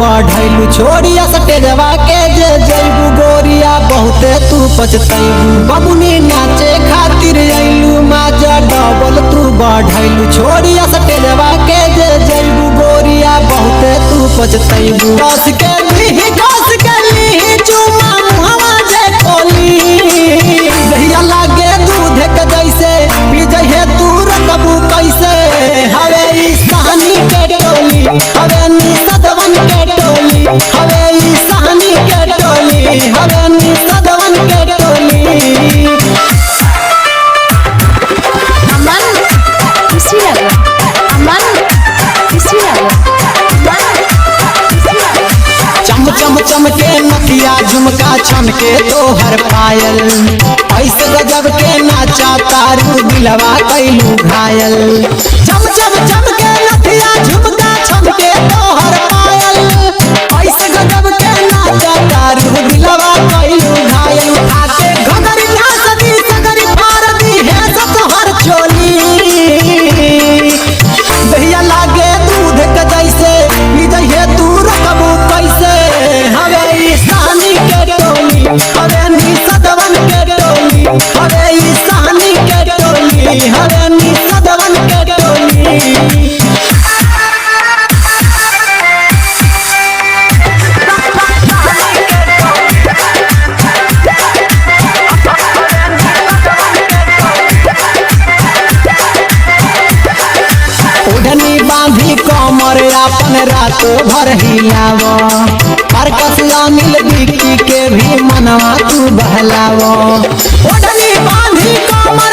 बढ़ैलू छोड़िया सटेजवा के जे जैबू गोरिया बहुते तू पछतैबू बबुनी नाचे खातिर अइलू माजा डबल तू बढ़ैलू छोड़िया सटेजवा के जे जैबू गोरिया बहुते तू पछतैबू कस के ली चुमा मुहवा जे खोली दहिया लागे दूध के जैसे पी जहे तू रकबू कैसे हवे ई सहनी के टोली हवे नी सदवन के टोली हवे ई सहनी के टोली हवे नी सदवन के टोली। अमन खुशी लगे अमन खुशी लगे चम चम चम के नथिया झुमका छनके तोहर पायल ऐसे गजब के नाचा तारू दिलवा कैलू घायल चम चम चम के नथिया झुमका छनके तोहर पायल ऐसे गजब के नाचा तारू दिलवा कैलू घायल आके घगरी नाचदी सगरी फारदी है सतहर चोली दहिया लागे दूध के जैसे पी जहे तू रकबू कैसे हवे ई सहनी के टोली हवे नी सदवन के टोली हवे ई सहनी के टोली हवे नी सदवन के टोली। ओढ़नी बांधी कमर अपन रात भर हिलाव हर कसला मिल बिकी के भी मनवा तू बहलाव ओढ़नी बांधी कमर